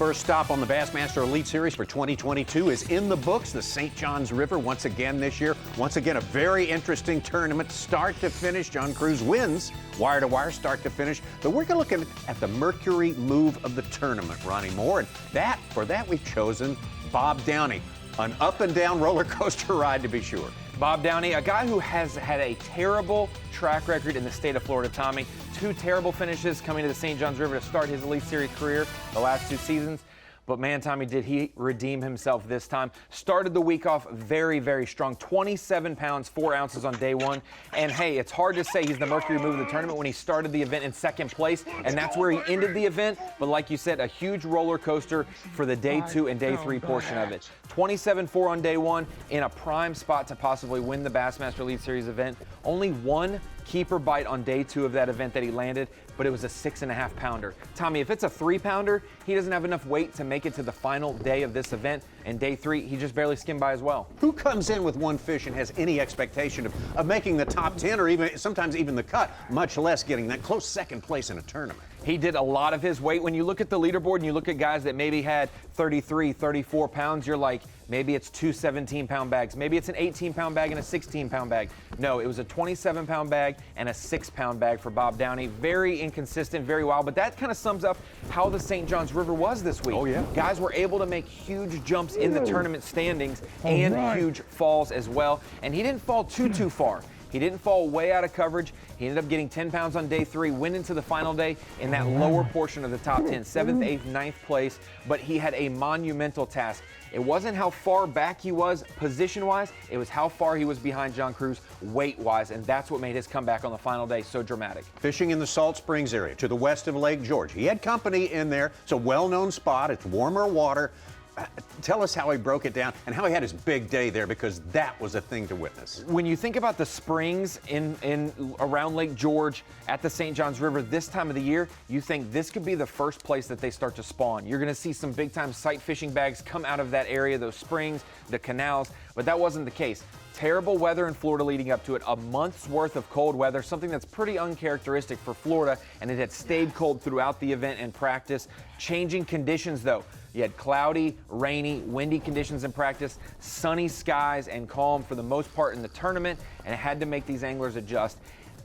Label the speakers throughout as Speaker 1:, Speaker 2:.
Speaker 1: First stop on the Bassmaster Elite Series for 2022 is in the books, the St. Johns River once again this year. Once again, a very interesting tournament, start to finish. John Cruz wins, wire to wire, start to finish. But we're going to look at the Mercury Move of the tournament, Ronnie Moore. And for that, we've chosen Bob Downey. An up and down roller coaster ride, to be sure.
Speaker 2: Bob Downey, a guy who has had a terrible track record in the state of Florida, Tommy. 2 terrible finishes coming to the St. Johns River to start his Elite Series career the last 2 seasons. But man, Tommy, did he redeem himself this time. Started the week off very, very strong. 27 pounds, 4 ounces on day 1. And hey, it's hard to say he's the Mercury Move of the tournament when he started the event in 2nd place. And that's where he ended the event. But like you said, a huge roller coaster for the day 2 and day 3 portion of it. 27-4 on day 1 in a prime spot to possibly win the Bassmaster Elite Series event. Only 1 keeper bite on day 2 of that event that he landed, but it was a 6.5 pounder. Tommy, if it's a 3 pounder, he doesn't have enough weight to make it to the final day of this event. And day 3, he just barely skimmed by as well.
Speaker 1: Who comes in with 1 fish and has any expectation of making the top 10 or even sometimes even the cut, much less getting that close 2nd place in a tournament?
Speaker 2: He did a lot of his weight. When you look at the leaderboard and you look at guys that maybe had 33, 34 pounds, you're like, maybe it's 2 17-pound bags. Maybe it's an 18-pound bag and a 16-pound bag. No, it was a 27-pound bag and a 6-pound bag for Bob Downey. Very inconsistent, very wild, but that kind of sums up how the St. Johns River was this week.
Speaker 1: Oh, yeah.
Speaker 2: Guys were able to make huge jumps in the tournament standings and huge falls as well. And he didn't fall too far. He didn't fall way out of coverage. He ended up getting 10 pounds on day 3, went into the final day in that lower portion of the top 10, 7th, 8th, 9th place, but he had a monumental task. It wasn't how far back he was position-wise, it was how far he was behind John Cruz weight-wise, and that's what made his comeback on the final day so dramatic.
Speaker 1: Fishing in the Salt Springs area to the west of Lake George. He had company in there. It's a well-known spot. It's warmer water. Tell us how he broke it down and how he had his big day there, because that was a thing to witness.
Speaker 2: When you think about the springs in around Lake George at the St. Johns River this time of the year, you think this could be the first place that they start to spawn. You're going to see some big-time sight fishing bags come out of that area, those springs, the canals, but that wasn't the case. Terrible weather in Florida leading up to it, a month's worth of cold weather, something that's pretty uncharacteristic for Florida, and it had stayed cold throughout the event and practice. Changing conditions though. You had cloudy, rainy, windy conditions in practice, sunny skies and calm for the most part in the tournament, and it had to make these anglers adjust.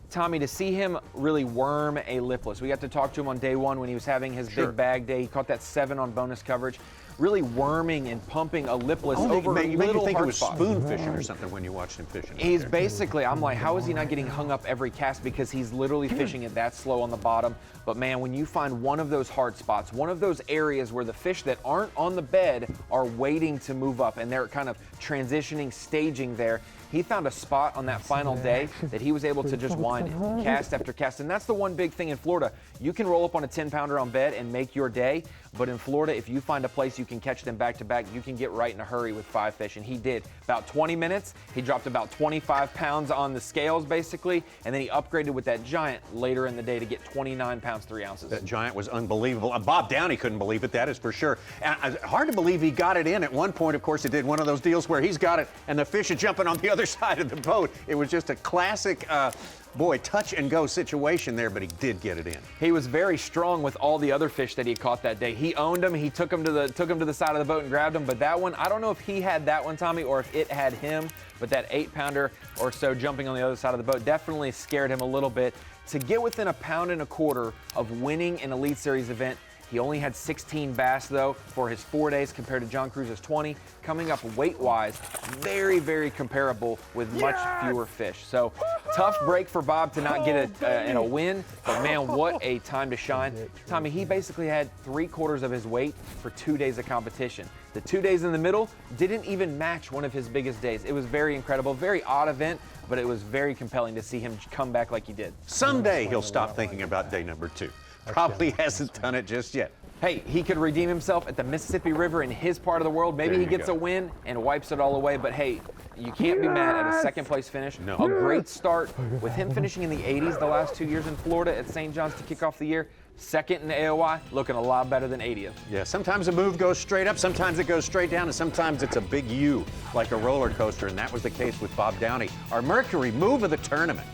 Speaker 2: Tommy, to see him really worm a lipless. We got to talk to him on day 1 when he was having his big bag day. He caught that 7 on bonus coverage. Really worming and pumping a lipless over
Speaker 1: you
Speaker 2: little
Speaker 1: you think
Speaker 2: hard
Speaker 1: it was
Speaker 2: spots.
Speaker 1: spoon fishing or something when you watched him fishing.
Speaker 2: He's basically, I'm like, how is he not getting hung up every cast? Because he's literally fishing it that slow on the bottom. But man, when you find one of those hard spots, one of those areas where the fish that aren't on the bed are waiting to move up and they're kind of transitioning, staging there, he found a spot on that final day that he was able to just wind it, cast after cast. And that's the one big thing in Florida. You can roll up on a 10-pounder on bed and make your day, but in Florida, if you find a place you can catch them back to back, you can get right in a hurry with 5 fish, and he did. About 20 minutes, he dropped about 25 pounds on the scales, basically, and then he upgraded with that giant later in the day to get 29 pounds, 3 ounces.
Speaker 1: That giant was unbelievable. Bob Downey couldn't believe it, that is for sure. Hard to believe he got it in. At one point, of course, he did one of those deals where he's got it, and the fish are jumping on the other side of the boat. It was just a classic, touch and go situation there, but he did get it in.
Speaker 2: He was very strong with all the other fish that he caught that day. He owned them. He took them to the side of the boat and grabbed them. But that one, I don't know if he had that one, Tommy, or if it had him. But that 8-pounder or so jumping on the other side of the boat definitely scared him a little bit. To get within 1.25 pounds of winning an Elite Series event, he only had 16 bass, though, for his 4 days compared to John Cruz's 20. Coming up weight-wise, very, very comparable with much fewer fish. So, tough break for Bob to not get a win, but man, what a time to shine. Tommy, he basically had 3/4 of his weight for 2 days of competition. The 2 days in the middle didn't even match one of his biggest days. It was very incredible, very odd event, but it was very compelling to see him come back like he did.
Speaker 1: Someday he'll stop thinking about day number 2. Probably hasn't done it just yet.
Speaker 2: Hey, he could redeem himself at the Mississippi River in his part of the world. Maybe he gets a win and wipes it all away. But hey, you can't be mad at a 2nd place finish.
Speaker 1: No.
Speaker 2: A great start with him finishing in the 80s the last 2 years in Florida at St. John's to kick off the year. 2nd in the AOY, looking a lot better than 80th.
Speaker 1: Yeah, sometimes a move goes straight up, sometimes it goes straight down, and sometimes it's a big U, like a roller coaster, and that was the case with Bob Downey, our Mercury Move of the tournament.